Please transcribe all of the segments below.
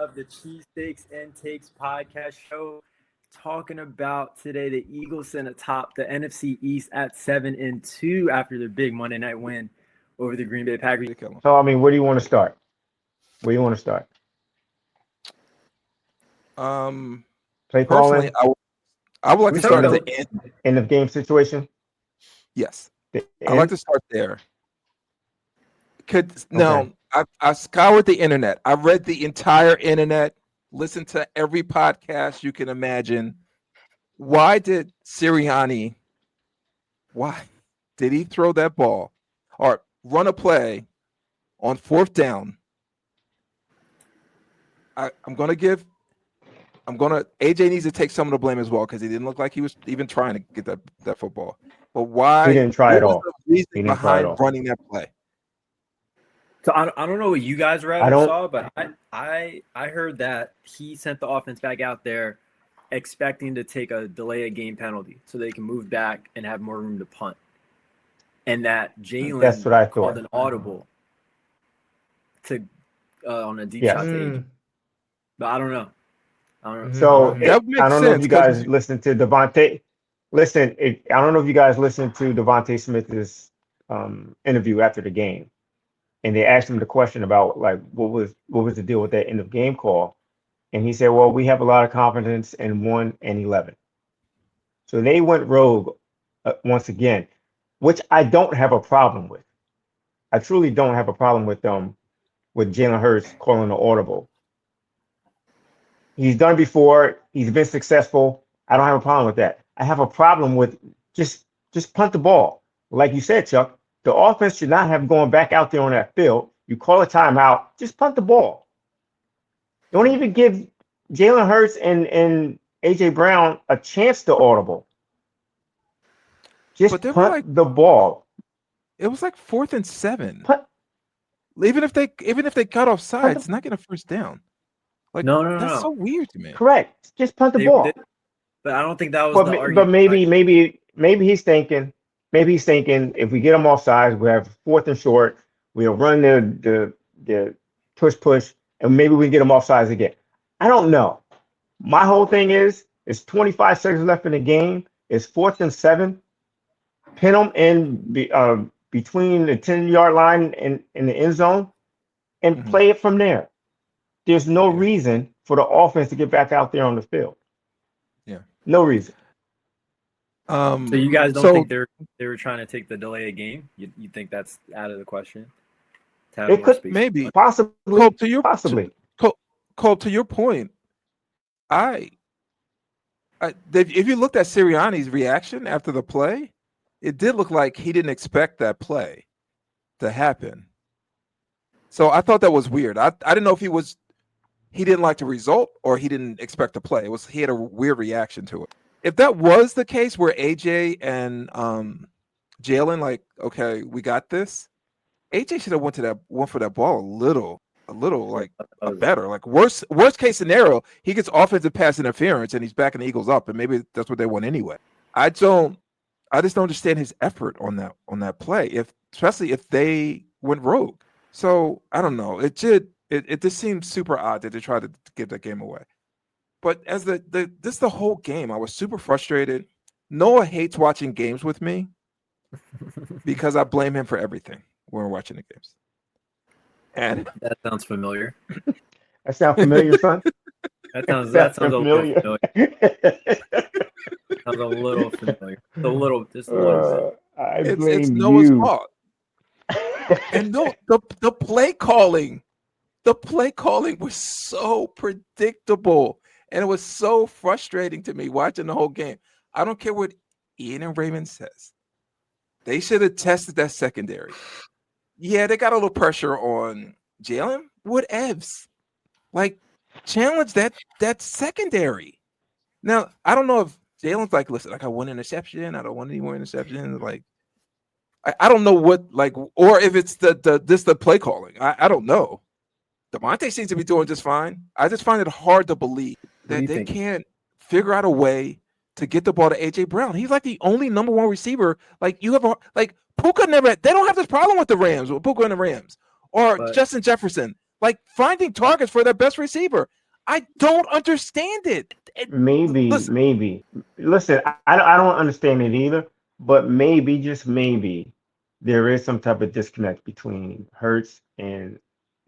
of the Cheesesteaks and Takes podcast show. Talking about today, the Eagles sent atop the NFC East at 7-2 after their big Monday night win over the Green Bay Packers. So, I mean, where do you want to start? Where do you want to start? Play Personally, calling, I would like to start at the end of game situation. Yes, The I'd like end? to start there. Now, I scoured the internet. I read the entire internet, listened to every podcast you can imagine. Why did Sirianni? Why did he throw that ball or run a play on fourth down? AJ needs to take some of the blame as well because he didn't look like he was even trying to get that football. But why? He didn't try at what was all. the reason He didn't try at behind all. running that play? So I don't know what you guys read I or don't- saw, but I heard that he sent the offense back out there expecting to take a delay of game penalty so they can move back and have more room to punt. And that Jalen That's what I called thought. an audible to on a deep Yes. shot to AJ. But I don't know. So That makes I don't know if sense, you 'cause guys listened to Devontae. I don't know if you guys listened to Devontae Smith's interview after the game, and they asked him the question about like what was the deal with that end of game call, and he said, "Well, we have a lot of confidence in 1 and 11." So they went rogue once again, which I don't have a problem with. I truly don't have a problem with Jalen Hurts calling the audible. He's done before. He's been successful. I don't have a problem with that. I have a problem with just punt the ball. Like you said, Chuck, the offense should not have gone back out there on that field. You call a timeout, just punt the ball. Don't even give Jalen Hurts and AJ Brown a chance to audible. Just But they were punt like- the ball. It was like 4th and 7. Punt. Even if they cut off sides, it's not getting a first down. Like No. that's so weird to me. Correct. Just punt the ball. But I don't think that was But, the but argument. maybe he's thinking if we get them off sides, we have 4th and short, we'll run the push, and maybe we get them off sides again. I don't know. My whole thing is it's 25 seconds left in the game. It's 4th and 7. Pin them in between the 10-yard line and the end zone, and play it from there. There's no reason for the offense to get back out there on the field. Yeah. No reason. So you guys don't think they were trying to take the delay of game? You think that's out of the question? To have It more could space? maybe. Possibly. Cole, to your point, if you looked at Sirianni's reaction after the play, it did look like he didn't expect that play to happen. So I thought that was weird. I didn't know if he didn't like the result or he didn't expect the play. He had a weird reaction to it. If that was the case where AJ and Jalen like, okay, we got this, AJ should have went for that ball a little like better. Like worst case scenario, he gets offensive pass interference and he's backing the Eagles up, and maybe that's what they want anyway. I just don't understand his effort on that play, especially if they went rogue. So I don't know. It just seemed super odd that they tried to give that game away. But as the whole game, I was super frustrated. Noah hates watching games with me because I blame him for everything when we're watching the games. And that sounds familiar. That sound familiar, son? That sounds a little familiar. Sounds a little familiar. Just a little bit. I it's blame Noah's you. fault. And no, the play calling was so predictable, and it was so frustrating to me watching the whole game. I don't care what Ian and Raymond says. They should have tested that secondary. Yeah, they got a little pressure on Jalen. What evs? Like, challenge that secondary. Now, I don't know if Jalen's like, listen, I got one interception. I don't want any more interceptions. Like, I don't know what, like, or if it's the play calling. I don't know. Devontae seems to be doing just fine. I just find it hard to believe that they can't figure out a way to get the ball to AJ Brown. He's like the only number one receiver. Like Puka never. They don't have this problem with the Rams, with Puka and the Rams, or Justin Jefferson. Like finding targets for their best receiver. I don't understand it. Maybe. Listen, I don't understand it either, but maybe, just maybe, there is some type of disconnect between Hurts and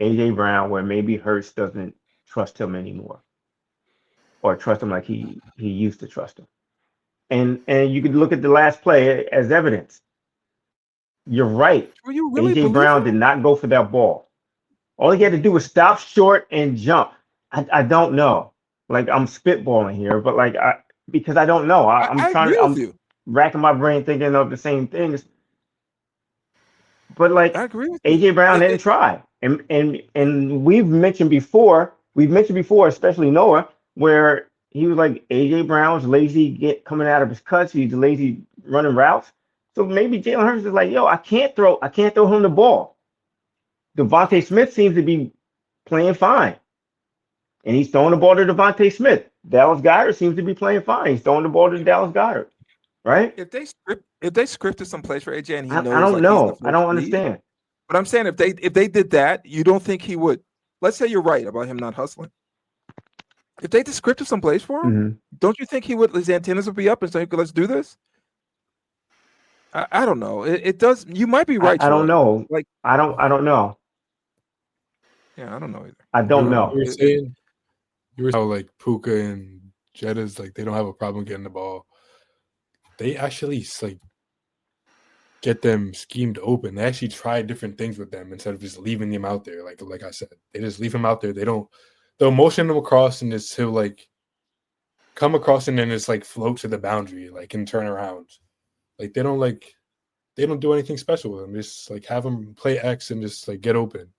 AJ Brown, where maybe Hurts doesn't trust him anymore, or trust him like he used to trust him. And you could look at the last play as evidence. You're right. Will you really AJ believe Brown that? did not go for that ball. All he had to do was stop short and jump. I don't know. Like, I'm spitballing here, but because I don't know. I'm I trying agree to, with I'm you. racking my brain thinking of the same things. But like, I agree with you. AJ Brown didn't try. And we've mentioned before, especially Noah, where he was like, AJ Brown's lazy coming out of his cuts, he's lazy running routes. So maybe Jalen Hurts is like, yo, I can't throw him the ball. Devontae Smith seems to be playing fine. And he's throwing the ball to Devontae Smith. Dallas Goedert seems to be playing fine. He's throwing the ball to Dallas Goedert. Right? If they scripted some plays for AJ and he knows, I don't like, know. he's the I don't first lead, understand. but I'm saying if they did that, you don't think he would? Let's say you're right about him not hustling. If they did scripted some plays for him, Mhm. don't you think his antennas would be up and say, "Let's do this"? I don't know. It does. You might be right. I don't Troy. know. Like, I don't know. yeah, I don't know either. I don't know. You were saying how like Puka and Jetta's like they don't have a problem getting the ball. They actually like get them schemed open. They actually try different things with them instead of just leaving them out there. Like I said, they just leave him out there. They'll motion him across and just he'll like come across and then just like float to the boundary, like and turn around. Like they don't do anything special with him. Just like have him play X and just like get open.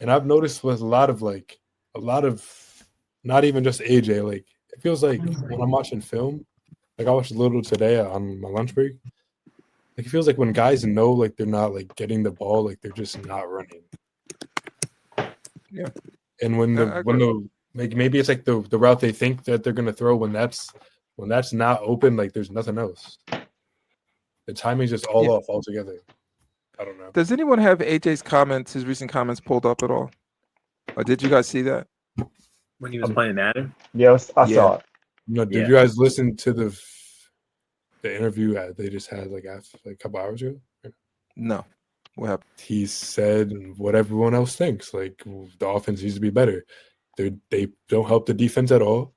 And I've noticed with a lot of not even just AJ, like it feels like when I'm watching film, like I watched a little today on my lunch break. Like it feels like when guys know like they're not like getting the ball, like they're just not running. Yeah. And when the like maybe it's like the route they think that they're gonna throw when that's not open, like there's nothing else. The timing's just all off altogether. I don't know. Does anyone have AJ's comments, his recent comments, pulled up at all? Or did you guys see that? When he was playing Madden. Yes, I saw it. Did you guys listen to the interview they just had like a couple hours ago? No. What happened? He said what everyone else thinks. Like the offense needs to be better. They don't help the defense at all.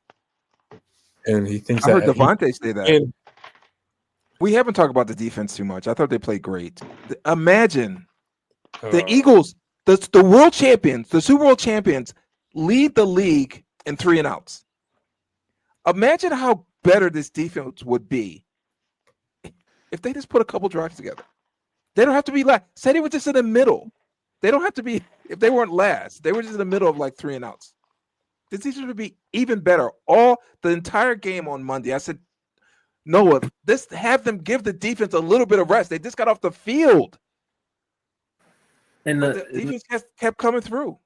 And he thinks I that heard Devontae say that. and We haven't talked about the defense too much. I thought they played great. Imagine the Eagles, the world champions, the Super Bowl champions, lead the league in 3 and outs. Imagine how better this defense would be if they just put a couple drives together. They don't have to be last. Say they were just in the middle. They don't have to be, if they weren't last, they were just in the middle of like 3 and outs. This defense would be even better. The entire game on Monday, I said, Noah, have them give the defense a little bit of rest. They just got off the field. And The defense kept coming through.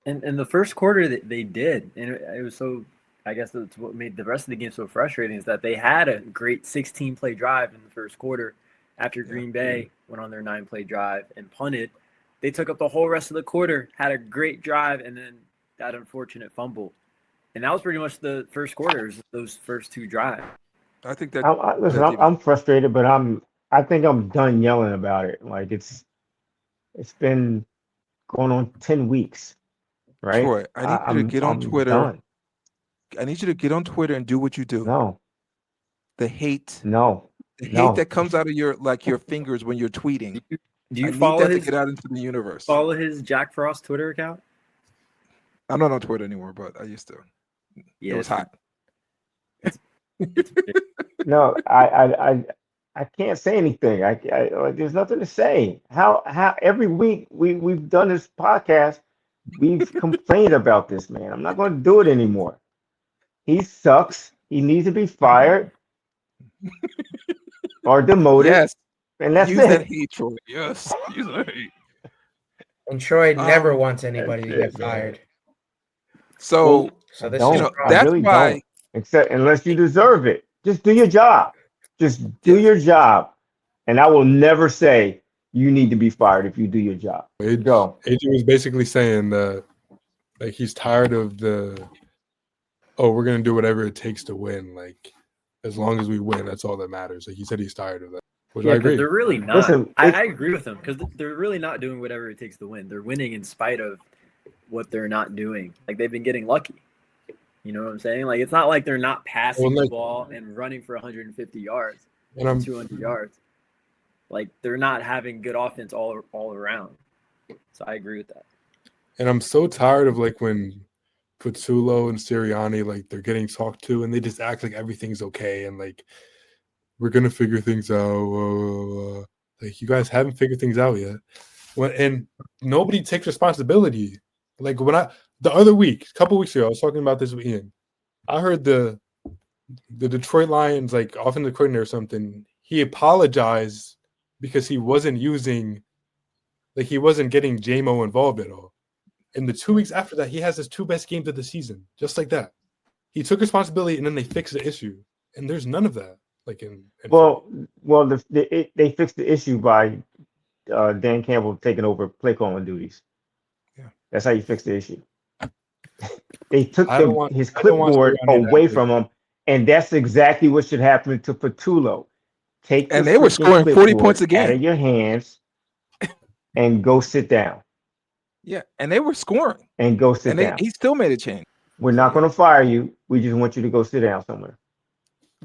in the first quarter, they did. And it was so, I guess that's what made the rest of the game so frustrating is that they had a great 16-play drive in the first quarter after Green Bay went on their 9-play drive and punted. They took up the whole rest of the quarter, had a great drive, and then that unfortunate fumble. And that was pretty much the first quarter, those first 2 drives. I think that. I'm frustrated, but I think I'm done yelling about it. Like it's been going on 10 weeks, right? Troy, I need you to get on Twitter. Done. I need you to get on Twitter and do what you do. No. The hate that comes out of your fingers when you're tweeting. Do you I follow need that his, to get out into the universe? follow his Jack Frost Twitter account? I'm not on Twitter anymore, but I used to. Yeah, It was hot. No, I can't say anything. I like there's nothing to say. How every week we've done this podcast, we've complained about this man. I'm not going to do it anymore. He sucks. He needs to be fired or demoted. Yes, and that's use it. that hate, Troy. Yes, use that hate. And Troy never wants anybody to get fired. So, So this Don't. is I that's really why. don't. Except unless you deserve it. Just do your job. Just do your job. And I will never say you need to be fired if you do your job. AJ Go. was basically saying that Like he's tired of we're gonna do whatever it takes to win. Like as long as we win, that's all that matters. Like he said, he's tired of that. Which I Yeah, because agree. they're really not. Listen, I agree with them because they're really not doing whatever it takes to win. They're winning in spite of what they're not doing. Like they've been getting lucky. You know what I'm saying? Like it's not like they're not passing the ball and running for 150 yards, And 200 yards. Like they're not having good offense all around. So I agree with that. And I'm so tired of like when Patullo and Sirianni, like they're getting talked to and they just act like everything's okay and like we're gonna figure things out. Like you guys haven't figured things out yet. And nobody takes responsibility. Like the other week, a couple weeks ago, I was talking about this with Ian. I heard the Detroit Lions like offensive coordinator or something. He apologized because he wasn't getting JMO involved at all. And the 2 weeks after that, he has his 2 best games of the season, just like that. He took responsibility, and then they fixed the issue. And there's none of that. Like they fixed the issue by Dan Campbell taking over play calling duties. Yeah, that's how you fix the issue. They took his clipboard away from him, and that's exactly what should happen to Patullo. And they were scoring 40 points a game out of your hands, and go sit down. Yeah, and they were scoring. And go sit down. He still made a change. We're not going to fire you. We just want you to go sit down somewhere.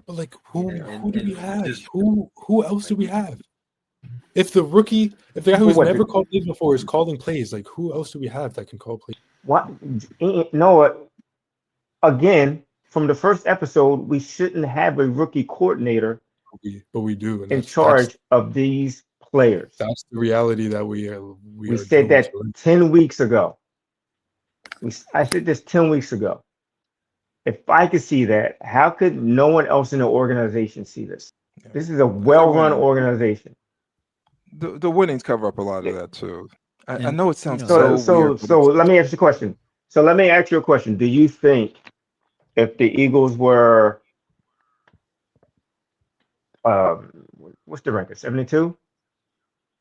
But like, who do we have? Who else do we have? If the guy who's never called plays before is calling plays, like who else do we have that can call plays? What? Noah, again, from the first episode, we shouldn't have a rookie coordinator. But we do. In charge of these players. That's the reality that we said that 10 weeks ago. I said this 10 weeks ago. If I could see that, how could no one else in the organization see this? Yeah. This is a well-run organization. The winnings cover up a lot of that too. I know it sounds so let me ask you a question. Do you think if the Eagles were what's the record? 72?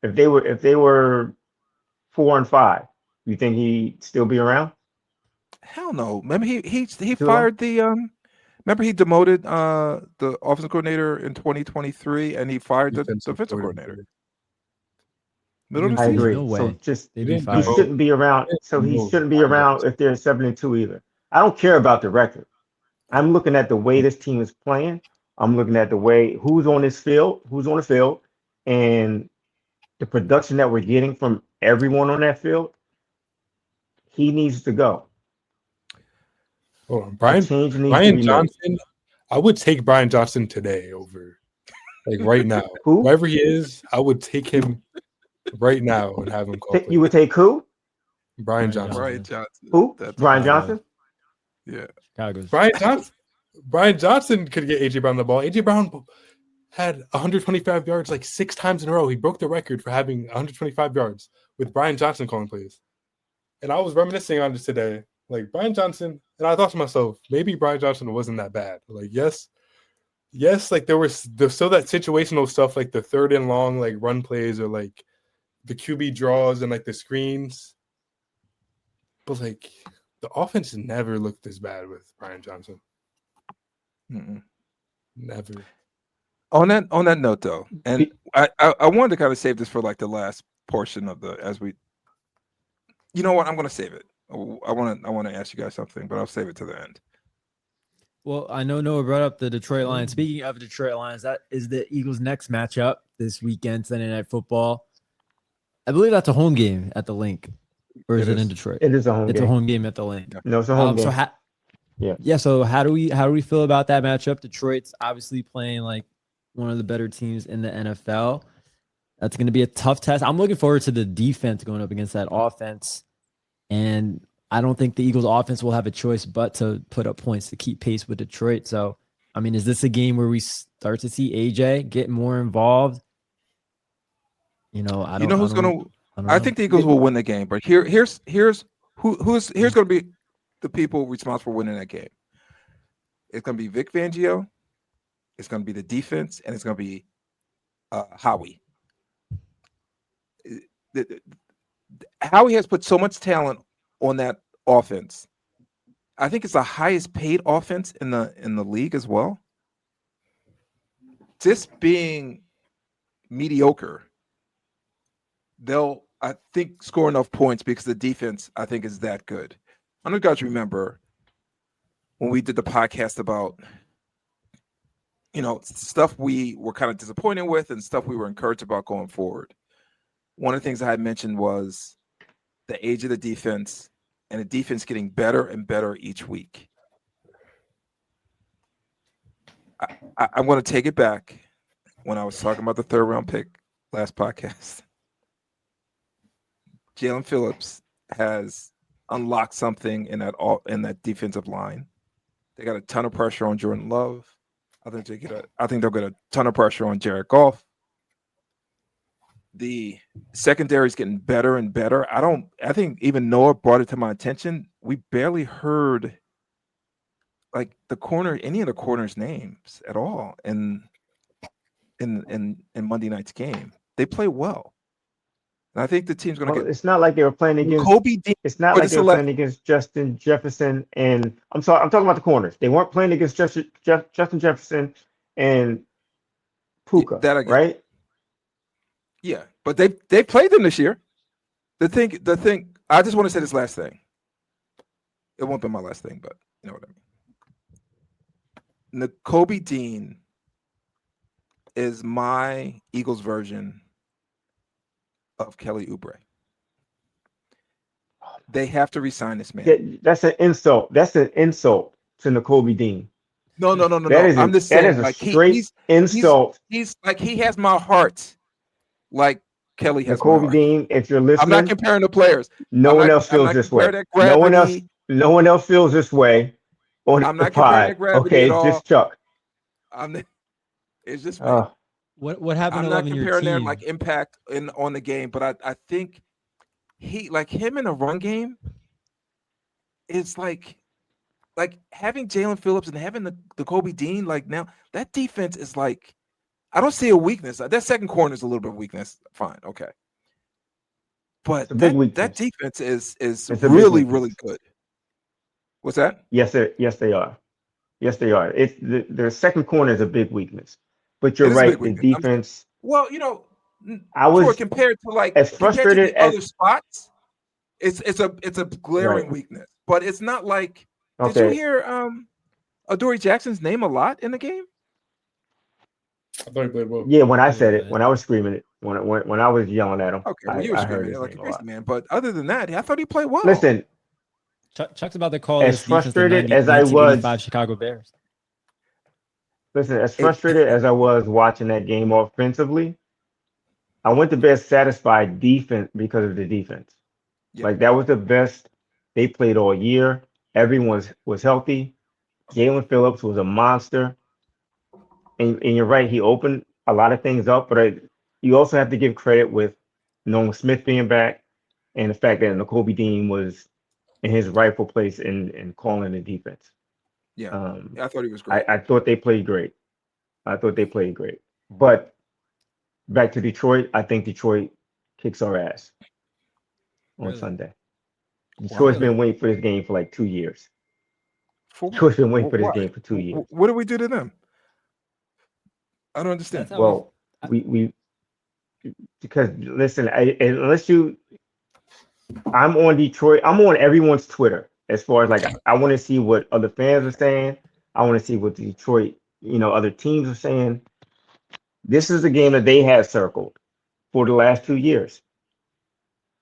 If they were 4-5, you think he'd still be around? Hell no. Remember he fired the remember he demoted the offensive coordinator in 2023 and he fired the defensive coordinator. Middle of the season. I agree. No so just he shouldn't be around. So he shouldn't be around if they're 72 either. I don't care about the record. I'm looking at the way this team is playing. I'm looking at the way who's on the field, and the production that we're getting from everyone on that field. He needs to go. Oh, Brian Johnson. I would take Brian Johnson today over, like right now. Whoever he is, I would take him right now and have him call. You would take who? Brian Johnson. Who? Brian Johnson? Yeah. Brian Johnson could get AJ Brown the ball. AJ Brown had 125 yards like 6 times in a row. He broke the record for having 125 yards with Brian Johnson calling plays. And I was reminiscing on this today. Like Brian Johnson, and I thought to myself, maybe Brian Johnson wasn't that bad. Like, yes, like there's still that situational stuff, like the 3rd and long, like run plays or like the QB draws and like the screens. But like the offense never looked this bad with Brian Johnson. Never. On that note, though, and I wanted to kind of save this for like the last portion of you know what? I'm going to save it. I want to ask you guys something, but I'll save it to the end. Well, I know Noah brought up the Detroit Lions. Speaking of Detroit Lions, that is the Eagles' next matchup this weekend, Sunday Night Football. I believe that's a home game at the Link, or is it in Detroit? It is a home game. It's a home game at the Link. No, it's a home game. So how do we feel about that matchup? Detroit's obviously playing like one of the better teams in the NFL. That's going to be a tough test. I'm looking forward to the defense going up against that offense. And I don't think the Eagles offense will have a choice but to put up points to keep pace with Detroit. So, I mean, is this a game where we start to see AJ get more involved? I think the Eagles will win the game, but here's going to be the people responsible for winning that game. It's going to be Vic Fangio, it's going to be the defense, and it's going to be Howie. Howie has put so much talent on that offense. I think it's the highest paid offense in the league as well. Just being mediocre, they'll, I think, score enough points because the defense, I think, is that good. I don't know if you guys remember when we did the podcast about, stuff we were kind of disappointed with and stuff we were encouraged about going forward. One of the things I had mentioned was the age of the defense and the defense getting better and better each week. I'm going to take it back when I was talking about the third round pick last podcast. Jalen Phillips has unlocked something in that defensive line. They got a ton of pressure on Jordan Love. I think they'll get a ton of pressure on Jared Goff. The secondary is getting better and better. I think even Noah brought it to my attention. We barely heard any of the corners' names at all in Monday night's game. They play well. And I think the team's going to get. It's not like they were playing against Kobe Dean. It's not like they were playing against Justin Jefferson and I'm talking about the corners. They weren't playing against Justin Jefferson and Puka, right? Yeah, but they played them this year. The thing. I just want to say this last thing. It won't be my last thing, but you know what I mean. Kobe Dean is my Eagles version of Kelly Oubre. They have to resign this man. That's an insult. That's an insult to Nakobe Dean. No. I'm just saying, like, he's insult. He's like, he has my heart, like Kelly has. Nakobe Dean, if you're listening, I'm not comparing the players. No one else feels this way. No one else feels this way. I'm not comparing the gravity. Okay, it's just Chuck. It's just what happened? I'm not comparing their like impact on the game, but I think he, like, him in a run game is like having Jalen Phillips and having the Kobe Dean. Like, now that defense is like, I don't see a weakness. That second corner is a little bit of weakness. Fine, okay, but that defense is really good. What's that? Yes, they are. Yes, they are. It's their second corner is a big weakness. But you're right. The defense. I was compared to like as frustrated as other spots. It's a glaring weakness, but it's not like. Okay. Did you hear Adoree Jackson's name a lot in the game? I thought he played well. Yeah, when I said it, when I was screaming it, when I was yelling at him. Okay, well, you were screaming like a crazy man. But other than that, I thought he played well. Listen, Chuck's about to call as frustrated as I was. Chicago Bears. Listen, as frustrated as I was watching that game offensively, I went to bed satisfied defense because of the defense. Yeah. Like, that was the best they played all year. Everyone was healthy. Jalen Phillips was a monster. And you're right, he opened a lot of things up, but you also have to give credit with Nolan Smith being back and the fact that Nakobe Dean was in his rightful place in calling the defense. Yeah, I thought he was great. I thought they played great. But back to Detroit, I think Detroit kicks our ass on Sunday. Detroit's been waiting for this game for like 2 years. Detroit's been waiting for this game for 2 years. What did we do to them? I don't understand. Well, we because listen, I'm on Detroit. I'm on everyone's Twitter as far as like I want to see what other fans are saying. I want to see what Detroit, other teams are saying. This is a game that they had circled for the last 2 years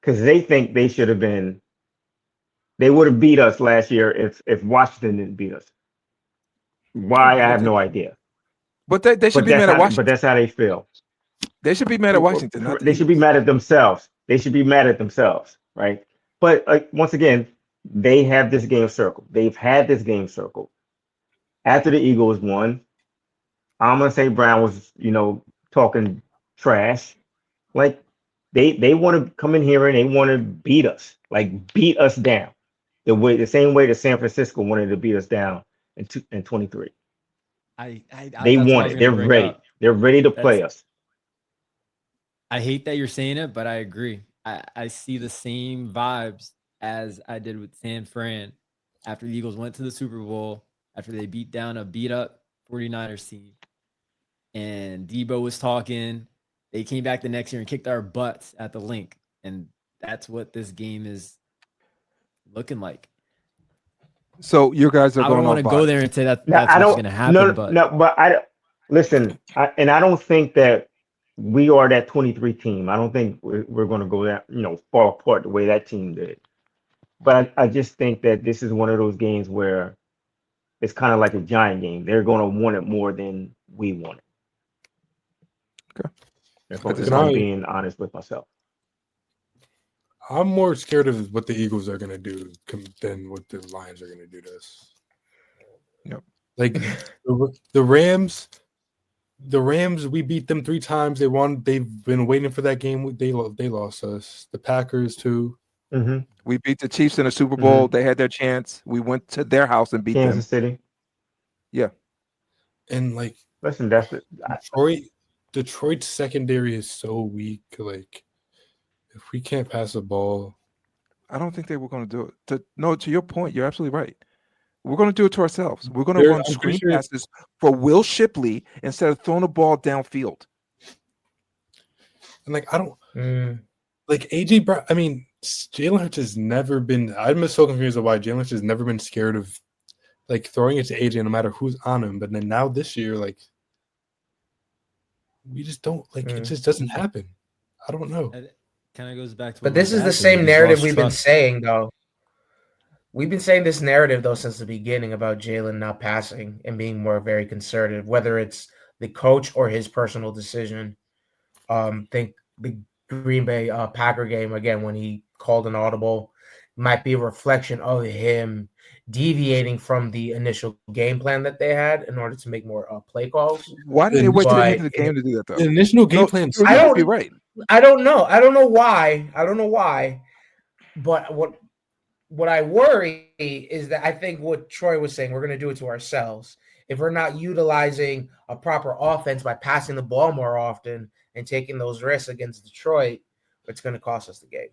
because they think they should have been. They would have beat us last year if Washington didn't beat us. Why, I have no idea. But they should be mad at Washington. But that's how they feel. They should be mad at Washington. They should be mad at themselves. Right? But once again, they have this game circled. They've had this game circled. After the Eagles won, Amon St. Brown was, talking trash. Like, they want to come in here and they want to beat us, beat us down. The same way that San Francisco wanted to beat us down in 23. They want it. They're ready. They're ready to play us. I hate that you're saying it, but I agree. I see the same vibes as I did with San Fran after the Eagles went to the Super Bowl, after they beat down a beat up 49ers team. And Debo was talking. They came back the next year and kicked our butts at the Link. And that's what this game is looking like. So you guys are I going don't want to off go bodies. there and say that Now, that's I what's don't. going to happen. No, But no, but listen. I don't think that we are that 23 team. I don't think we're going to go that far apart the way that team did. But I just think that this is one of those games where it's kind of like a giant game. They're going to want it more than we want it. Okay. If I'm being honest with myself. I'm more scared of what the Eagles are going to do than what the Lions are going to do to us. Yep. Like the Rams, we beat them 3 times. They won. They've been waiting for that game. They lost us. The Packers too. Mm-hmm. We beat the Chiefs in the Super Bowl. They had their chance. We went to their house and beat Kansas them. City. Yeah. And like, listen, that's it. Detroit's secondary is so weak. Like, if we can't pass the ball, I don't think they were going to do it. To your point, you're absolutely right. We're going to do it to ourselves. We're going to run screen passes for Will Shipley instead of throwing the ball downfield. And like, I don't like AJ Brown. I mean, Jalen Hurts has never been. I'm so confused of why Jalen Hurts has never been scared of like throwing it to AJ no matter who's on him. But then now this year, like, we just don't like it. Just doesn't happen. I don't know. it kind of goes back to. But this is the same narrative we've been saying, though. We've been saying this narrative, though, since the beginning about Jalen not passing and being more very conservative, whether it's the coach or his personal decision. Think the Green Bay Packer game, again, when he called an audible, might be a reflection of him deviating from the initial game plan that they had in order to make more play calls. Why did they wait to the end of the game to do that, though? The initial game plan. I don't be right. I don't know. I don't know why. But what I worry is that I think what Troy was saying, we're going to do it to ourselves. If we're not utilizing a proper offense by passing the ball more often and taking those risks against Detroit, it's going to cost us the game.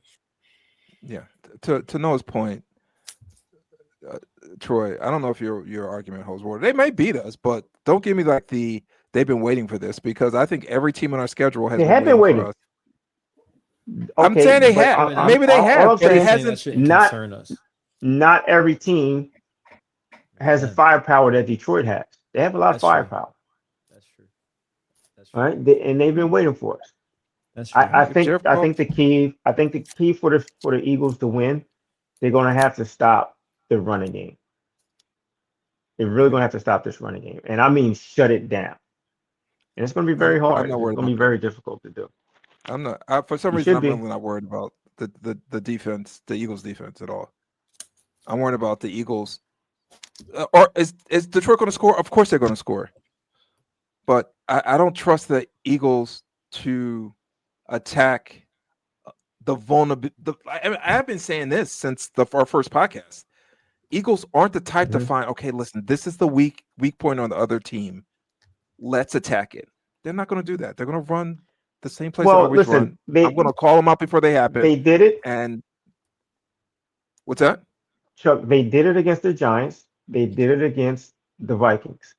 Yeah. To Noah's point, Troy, I don't know if your argument holds water. They may beat us, but don't give me like they've been waiting for this, because I think every team on our schedule has been waiting for us. Okay, I'm saying they have. Maybe they have, but it hasn't. Concern us. Not every team has the firepower that Detroit has. They have a lot of firepower. That's true. That's true. Right, and they've been waiting for us. That's true. I think the key for the Eagles to win, they're going to have to stop the running game. They're really going to have to stop this running game, and I mean shut it down. And it's going to be very hard. It's going to be very difficult to do. I'm not. For some reason, I'm really not worried about the defense, the Eagles' defense at all. I'm worried about the Eagles. Or is Detroit going to score? Of course they're going to score. But I don't trust the Eagles to attack the vulnerability. I've been saying this since our first podcast. Eagles aren't the type to find, okay, listen, this is the weak point on the other team. Let's attack it. They're not going to do that. They're going to run the same place they always run. I'm going to call them out before they happen. They did it. And what's that? Chuck, they did it against the Giants. They did it against the Vikings.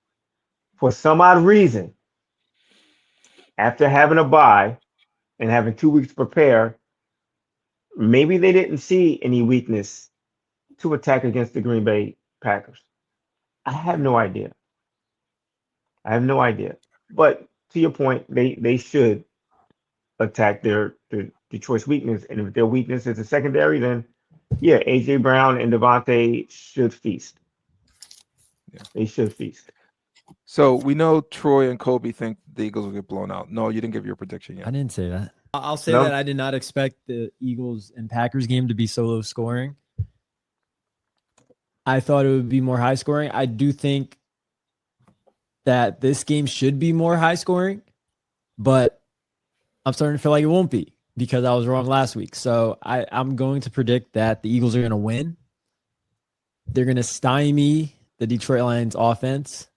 For some odd reason, after having a bye and having 2 weeks to prepare, maybe they didn't see any weakness to attack against the Green Bay Packers. I have no idea. But to your point, they should attack their Detroit's weakness. And if their weakness is a secondary, then yeah, AJ Brown and Devontae should feast. Yeah. They should feast. So we know Troy and Kobe think the Eagles will get blown out. No, you didn't give your prediction yet. I didn't say that. I'll say that I did not expect the Eagles and Packers game to be so low scoring. I thought it would be more high scoring. I do think that this game should be more high scoring, but I'm starting to feel like it won't be because I was wrong last week. So I'm going to predict that the Eagles are going to win. They're going to stymie the Detroit Lions offense.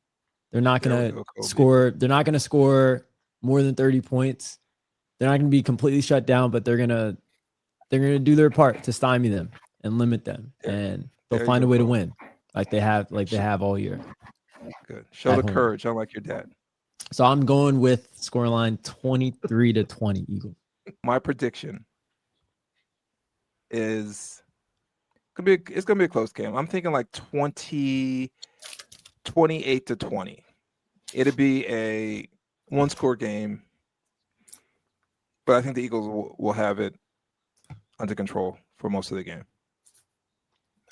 They're not going to score. They're not going to score more than 30 points. They're not going to be completely shut down, but they're going to do their part to stymie them. and limit them, and they'll There you find a go, way to Phil. win, like they have all year. Good. Show At the home. courage, unlike your dad. So I'm going with scoreline 23-20 Eagles. My prediction is it's gonna be a close game. I'm thinking like 28-20. It'll be a one-score game, but I think the Eagles will have it under control for most of the game.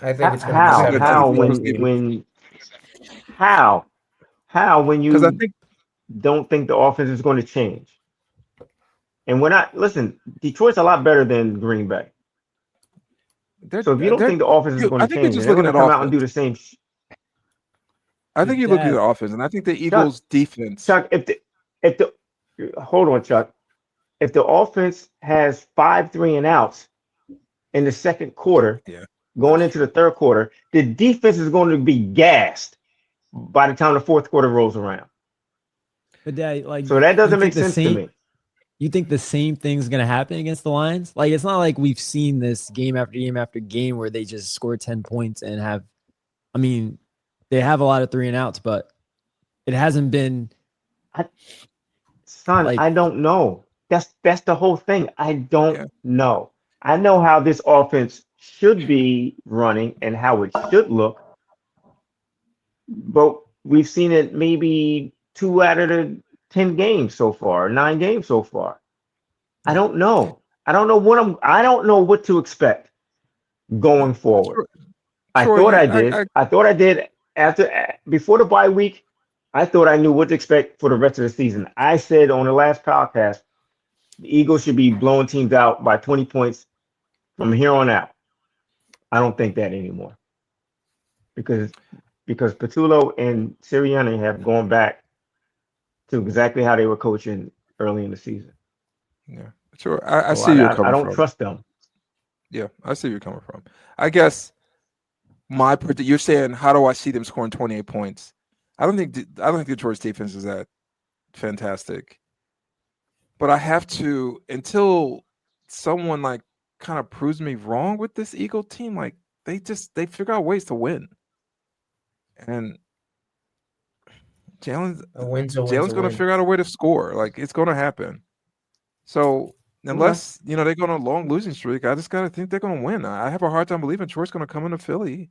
I think it's going How to be how 17-14. when Because I you think don't think the offense is going to change? And we're not. Listen, Detroit's a lot better than Green Bay. So if you don't think the offense is going I to think you're change, just they're looking going to at come out and do offense. the same. I think you're looking at the offense, and I think the Eagles' defense. Chuck, if the hold on, Chuck. If the offense has 5 3-and-outs in the second quarter, Yeah. going into the third quarter, the defense is going to be gassed by the time the fourth quarter rolls around. But Dad, like, So that doesn't you make think sense to me. You think the same thing's gonna happen against the Lions? Like, it's not like we've seen this game after game after game where they just score 10 points and have. I mean, they have a lot of 3-and-outs, but it hasn't been. Son, Like- I don't know. That's the whole thing. I don't Yeah. know. I know how this offense should be running and how it should look, but we've seen it maybe 2 out of the 10 games so far, 9 games so far. I don't know. I don't know what to expect going forward. I Troy, thought I did. I thought I did before the bye week. I thought I knew what to expect for the rest of the season. I said on the last podcast, the Eagles should be blowing teams out by 20 points from here on out. I don't think that anymore because Patullo and Sirianni have gone back to exactly how they were coaching early in the season. Yeah, sure. I So see you're coming I don't from. trust them. Yeah, I see where you're coming from. I guess you're saying, how do I see them scoring 28 points? I don't think Detroit's defense is that fantastic. But I have to, until someone like kind of proves me wrong with this Eagle team, like they figure out ways to win. And Jalen's going to figure out a way to score. Like it's going to happen. So unless they go on a long losing streak, I just got to think they're going to win. I have a hard time believing Detroit's going to come into Philly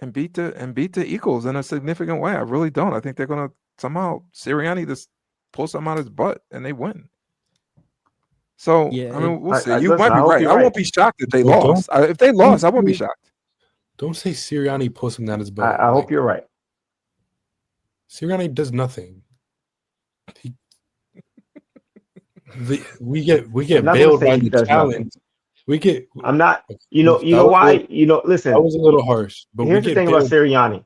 and beat the Eagles in a significant way. I really don't. I think they're going to somehow Sirianni just pull something out of his butt and they win. So Yeah, I mean, we'll see. I You might be hope right. you're I right. won't be shocked if they Well, lost. If they lost, I won't be shocked. Don't say Sirianni pulls him down his butt. I hope you're right. Sirianni does nothing. We get I'm not gonna bailed say by he the does challenge. We get. I'm not. You That know was why? Listen. That was a little harsh, but Here's we the get thing about bailed. Sirianni.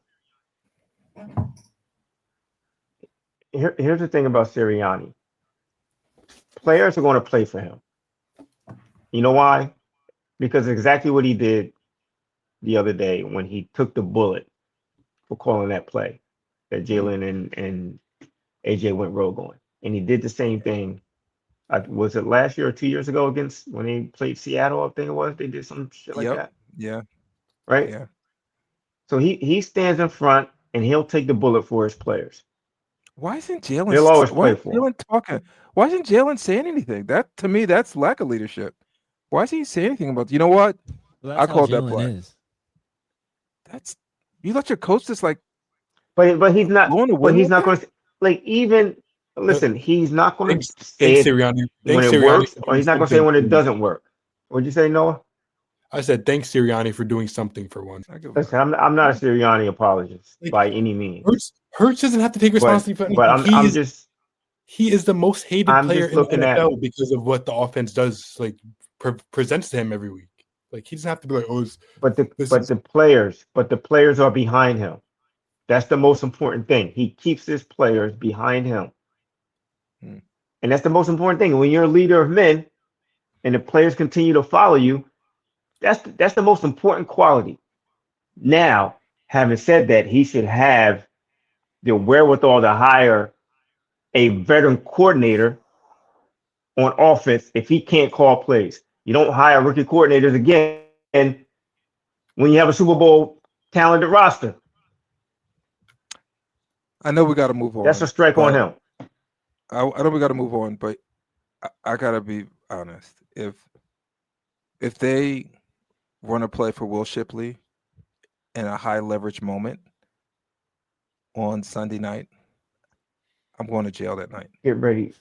Here's the thing about Sirianni. Players are going to play for him. You know why? Because exactly what he did the other day when he took the bullet for calling that play that Jalen and AJ went rogue on. And he did the same thing. Was it last year or 2 years ago against when they played Seattle? I think it was. They did some shit like that. Yeah. Right? Yeah. So he stands in front and he'll take the bullet for his players. Why isn't Jalen? They'll always play for him. Jalen talking? Why isn't Jalen saying anything? That to me, that's lack of leadership. Why isn't he saying anything about? You know what? Well, I that's how called that Jalen play. is. That's you let your coach just like But he's not. going to But win. he's with not that? going to like even. Listen, he's not going to Thanks, say it Sirianni. when Thanks, it Sirianni, works, for or doing he's not going to say it when something. it doesn't work. What'd you say, Noah? I said thanks, Sirianni, for doing something for once. I give a- Listen, I'm not a Sirianni apologist Like, by any means. Hurts doesn't have to take responsibility for anything. But He is the most hated I'm player just in the looking at- NFL because of what the offense does, like presents to him every week. Like he doesn't have to be like, oh, But This is- the players are behind him. That's the most important thing. He keeps his players behind him. Hmm. And that's the most important thing. When you're a leader of men and the players continue to follow you, that's the most important quality. Now, having said that, he should have the wherewithal to hire a veteran coordinator on offense if he can't call plays. You don't hire rookie coordinators again when you have a Super Bowl talented roster. I know we got to move on. That's a strike on but him. I know we got to move on, but I got to be honest. If they run a play for Will Shipley in a high leverage moment on Sunday night, I'm going to jail that night. Get ready.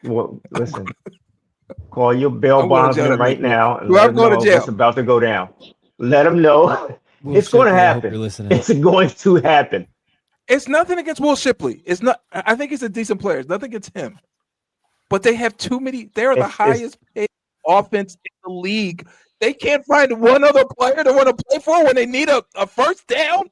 Well, listen. Call your bail I'm going to jail bondsman that right night. now and Well, let I'm them going to know jail. what's about to go down. Let them know Will it's going to Shipley, I hope happen. you're listening. It's going to happen. It's nothing against Will Shipley. It's not. I think he's a decent player. It's nothing against him. But they have too many. They are the It's- highest paid offense in the league. They can't find one other player to want to play for when they need a first down.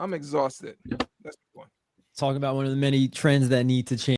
I'm exhausted. That's the one. Talking about one of the many trends that need to change.